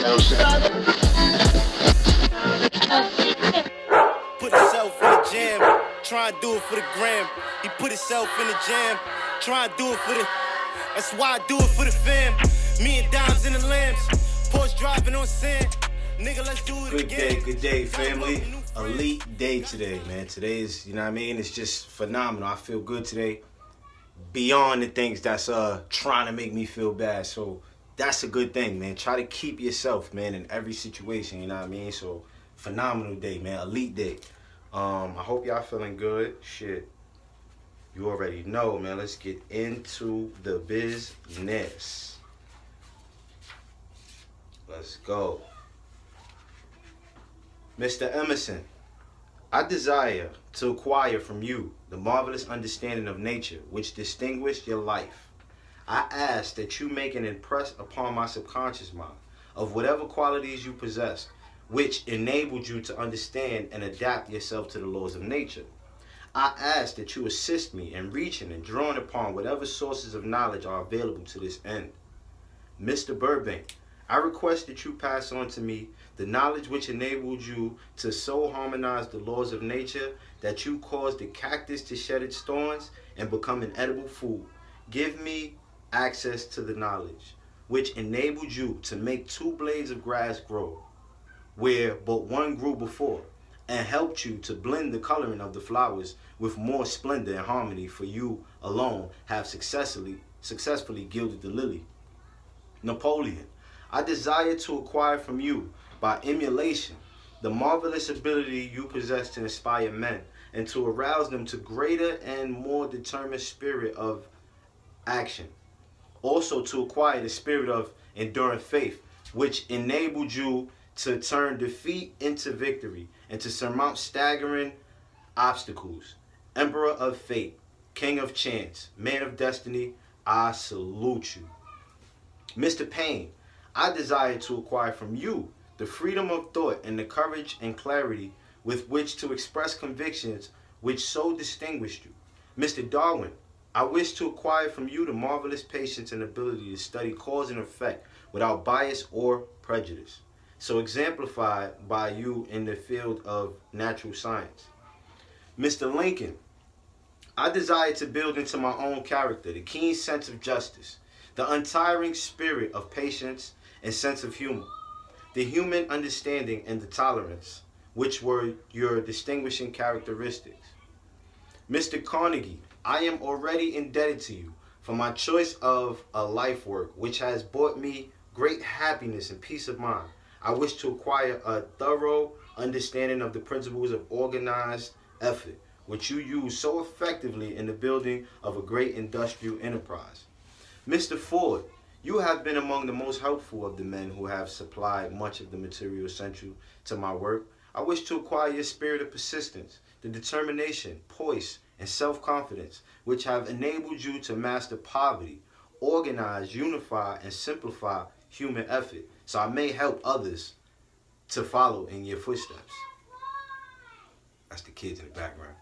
Put himself in the jam, try and do it for the gram. He put himself in the jam, try and do it for the. That's why I do it for the fam. Me and Dimes in the lambs, Porsche driving on sand. Nigga, let's do it again. Good day, family. Elite day today, man. Today is, you know what I mean? It's just phenomenal. I feel good today. Beyond the things that's trying to make me feel bad. So that's a good thing, man. Try to keep yourself, man, in every situation, you know what I mean? So phenomenal day, man. Elite day. I hope y'all feeling good. Shit. You already know, man. Let's get into the business. Let's go. Mr. Emerson, I desire to acquire from you the marvelous understanding of nature which distinguished your life. I ask that you make an impress upon my subconscious mind of whatever qualities you possess which enabled you to understand and adapt yourself to the laws of nature. I ask that you assist me in reaching and drawing upon whatever sources of knowledge are available to this end. Mr. Burbank, I request that you pass on to me the knowledge which enabled you to so harmonize the laws of nature that you caused the cactus to shed its thorns and become an edible food. Give me access to the knowledge which enabled you to make 2 blades of grass grow where but one grew before, and helped you to blend the coloring of the flowers with more splendor and harmony, for you alone have successfully gilded the lily. Napoleon, I desire to acquire from you, by emulation, the marvelous ability you possess to inspire men and to arouse them to greater and more determined spirit of action. Also to acquire the spirit of enduring faith, which enabled you to turn defeat into victory and to surmount staggering obstacles. Emperor of fate, king of chance, man of destiny, I salute you. Mr. Payne, I desire to acquire from you the freedom of thought and the courage and clarity with which to express convictions which so distinguished you. Mr. Darwin, I wish to acquire from you the marvelous patience and ability to study cause and effect without bias or prejudice, so exemplified by you in the field of natural science. Mr. Lincoln, I desire to build into my own character the keen sense of justice, the untiring spirit of patience and sense of humor, the human understanding and the tolerance, which were your distinguishing characteristics. Mr. Carnegie, I am already indebted to you for my choice of a life work, which has brought me great happiness and peace of mind. I wish to acquire a thorough understanding of the principles of organized effort, which you use so effectively in the building of a great industrial enterprise. Mr. Ford, you have been among the most helpful of the men who have supplied much of the material essential to my work. I wish to acquire your spirit of persistence, the determination, poise, and self-confidence, which have enabled you to master poverty, organize, unify, and simplify human effort, so I may help others to follow in your footsteps. That's the kids in the background.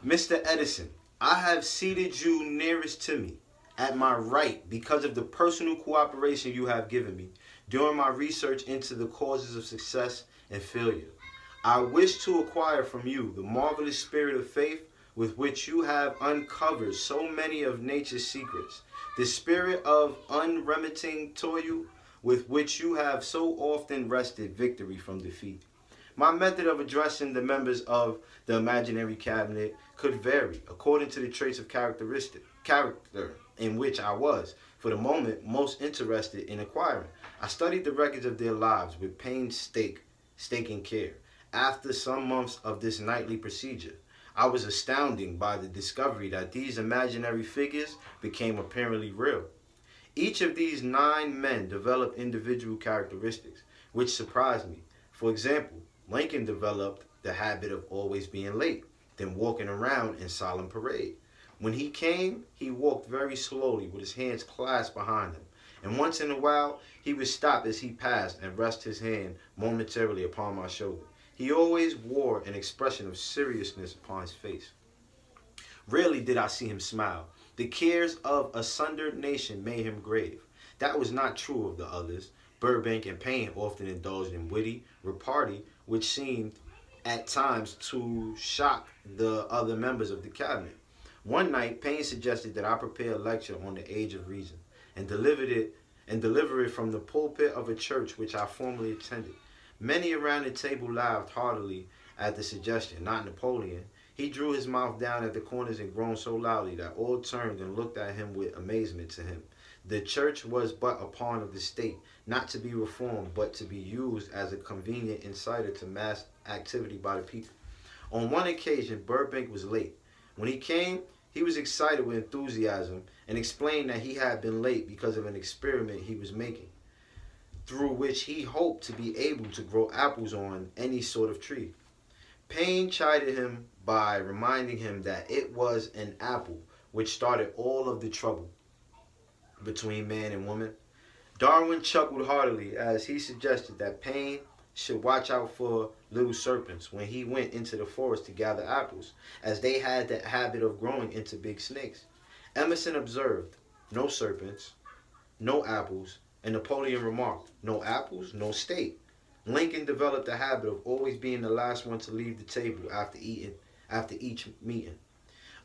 Mr. Edison, I have seated you nearest to me at my right because of the personal cooperation you have given me during my research into the causes of success and failure. I wish to acquire from you the marvelous spirit of faith with which you have uncovered so many of nature's secrets, the spirit of unremitting toil with which you have so often wrested victory from defeat. My method of addressing the members of the imaginary cabinet could vary according to the traits of character in which I was, for the moment, most interested in acquiring. I studied the records of their lives with painstaking care. After some months of this nightly procedure, I was astounded by the discovery that these imaginary figures became apparently real. Each of these 9 men developed individual characteristics, which surprised me. For example, Lincoln developed the habit of always being late, then walking around in solemn parade. When he came, he walked very slowly with his hands clasped behind him, and once in a while he would stop as he passed and rest his hand momentarily upon my shoulder. He always wore an expression of seriousness upon his face. Rarely did I see him smile. The cares of a sundered nation made him grave. That was not true of the others, Burbank and Payne often indulged in witty repartee, which seemed at times to shock the other members of the cabinet. One night, Payne suggested that I prepare a lecture on the age of reason and deliver it from the pulpit of a church which I formerly attended. Many around the table laughed heartily at the suggestion. Not Napoleon. He drew his mouth down at the corners and groaned so loudly that all turned and looked at him with amazement. To him, the church was but a pawn of the state, not to be reformed, but to be used as a convenient inciter to mass activity by the people. On one occasion, Burbank was late. When he came, he was excited with enthusiasm and explained that he had been late because of an experiment he was making, through which he hoped to be able to grow apples on any sort of tree. Payne chided him by reminding him that it was an apple which started all of the trouble between man and woman. Darwin chuckled heartily as he suggested that Payne should watch out for little serpents when he went into the forest to gather apples, as they had the habit of growing into big snakes. Emerson observed, "No serpents, no apples," and Napoleon remarked, "No apples, no state." Lincoln developed the habit of always being the last one to leave the table after each meeting.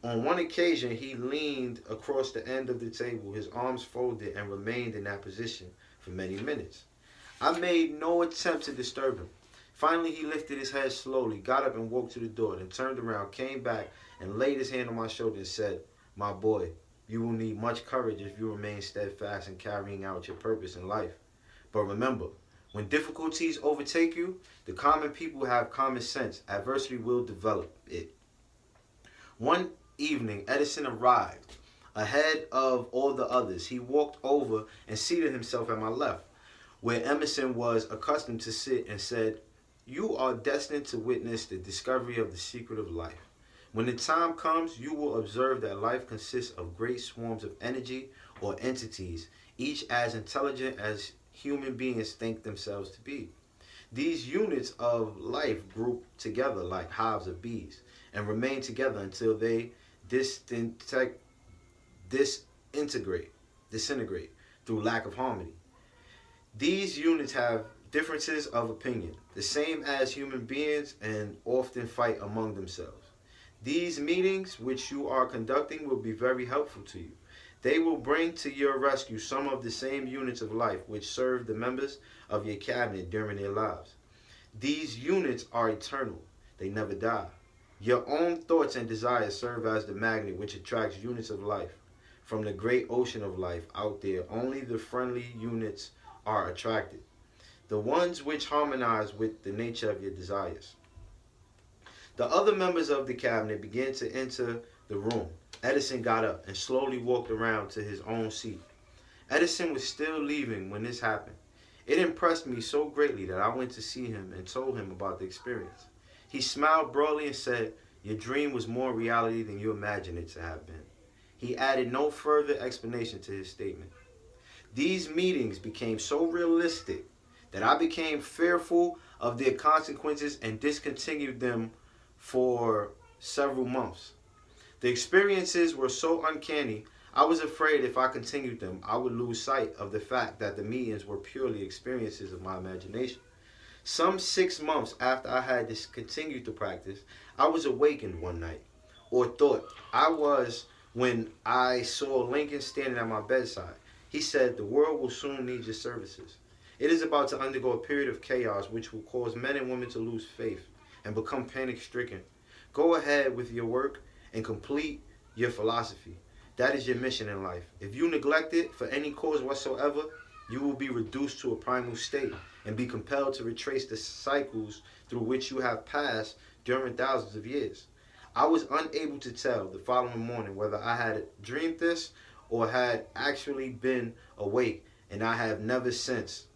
On one occasion, he leaned across the end of the table, his arms folded, and remained in that position for many minutes. I made no attempt to disturb him. Finally, he lifted his head slowly, got up and walked to the door, then turned around, came back, and laid his hand on my shoulder and said, "My boy, you will need much courage if you remain steadfast in carrying out your purpose in life. But remember, when difficulties overtake you, the common people have common sense. Adversity will develop it." One evening, Edison arrived ahead of all the others. He walked over and seated himself at my left, where Emerson was accustomed to sit, and said, "You are destined to witness the discovery of the secret of life. When the time comes, you will observe that life consists of great swarms of energy or entities, each as intelligent as human beings think themselves to be. These units of life group together like hives of bees and remain together until they disintegrate through lack of harmony. These units have differences of opinion, the same as human beings, and often fight among themselves. These meetings which you are conducting will be very helpful to you. They will bring to your rescue some of the same units of life which serve the members of your cabinet during their lives. These units are eternal. They never die. Your own thoughts and desires serve as the magnet which attracts units of life. From the great ocean of life out there, only the friendly units are attracted, the ones which harmonize with the nature of your desires. The other members of the cabinet began to enter the room. Edison got up and slowly walked around to his own seat. Edison was still leaving when this happened. It impressed me so greatly that I went to see him and told him about the experience. He smiled broadly and said, "Your dream was more reality than you imagined it to have been." He added no further explanation to his statement. These meetings became so realistic that I became fearful of their consequences and discontinued them for several months. The experiences were so uncanny, I was afraid if I continued them, I would lose sight of the fact that the meetings were purely experiences of my imagination. Some 6 months after I had discontinued the practice, I was awakened one night, or thought I was, when I saw Lincoln standing at my bedside. He said, "The world will soon need your services. It is about to undergo a period of chaos which will cause men and women to lose faith and become panic-stricken. Go ahead with your work and complete your philosophy. That is your mission in life. If you neglect it for any cause whatsoever, you will be reduced to a primal state and be compelled to retrace the cycles through which you have passed during thousands of years." I was unable to tell the following morning whether I had dreamed this or had actually been awake, and I have never since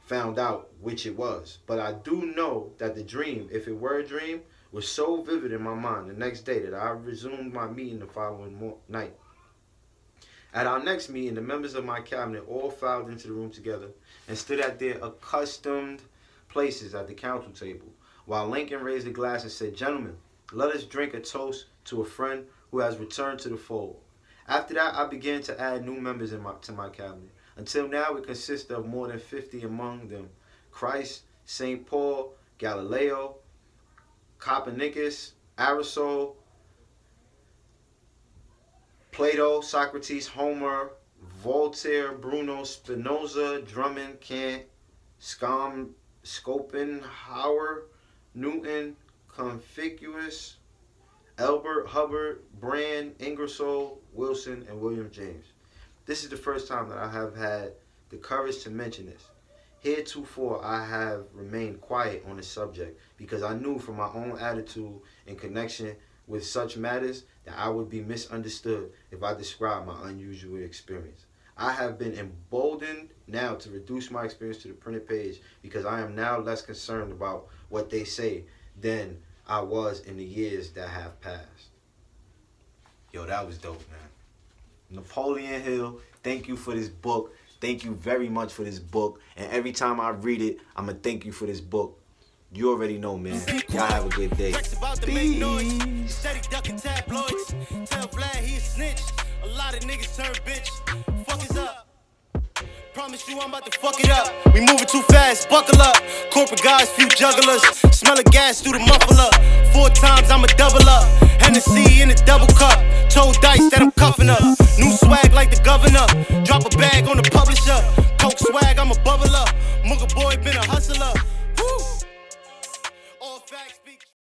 found out which it was. But I do know that the dream, if it were a dream, was so vivid in my mind the next day that I resumed my meeting the following night. At our next meeting, the members of my cabinet all filed into the room together and stood at their accustomed places at the council table, while Lincoln raised a glass and said, "Gentlemen, let us drink a toast to a friend who has returned to the fold." After that, I began to add new members to my cabinet, Until now, it consists of more than 50 among them: Christ, St. Paul, Galileo, Copernicus, Aristotle, Plato, Socrates, Homer, Voltaire, Bruno, Spinoza, Drummond, Kant, Schopenhauer, Newton, Confucius, Albert, Hubbard, Brand, Ingersoll, Wilson, and William James. This is the first time that I have had the courage to mention this. Heretofore, I have remained quiet on the subject because I knew from my own attitude in connection with such matters that I would be misunderstood if I described my unusual experience. I have been emboldened now to reduce my experience to the printed page because I am now less concerned about what they say than I was in the years that have passed. Yo, that was dope, man. Napoleon Hill, thank you for this book. Thank you very much for this book. And every time I read it, I'm going to thank you for this book. You already know, man. Y'all have a good day. Peace. Steady ducking tabloids. Tell Vlad he a snitch. A lot of niggas turn bitch. Fuck is up. Promise you I'm about to fuck it up. We moving too fast, buckle up. Corporate guys, few jugglers. Smell of gas through the muffler. 4 times I'ma double up. Hennessy in a double cup. Told Dice that I'm cuffing up. New swag like the governor. Drop a bag on the publisher. Coke swag, I'm a bubbler. Mugga boy been a hustler. Woo. All facts speak.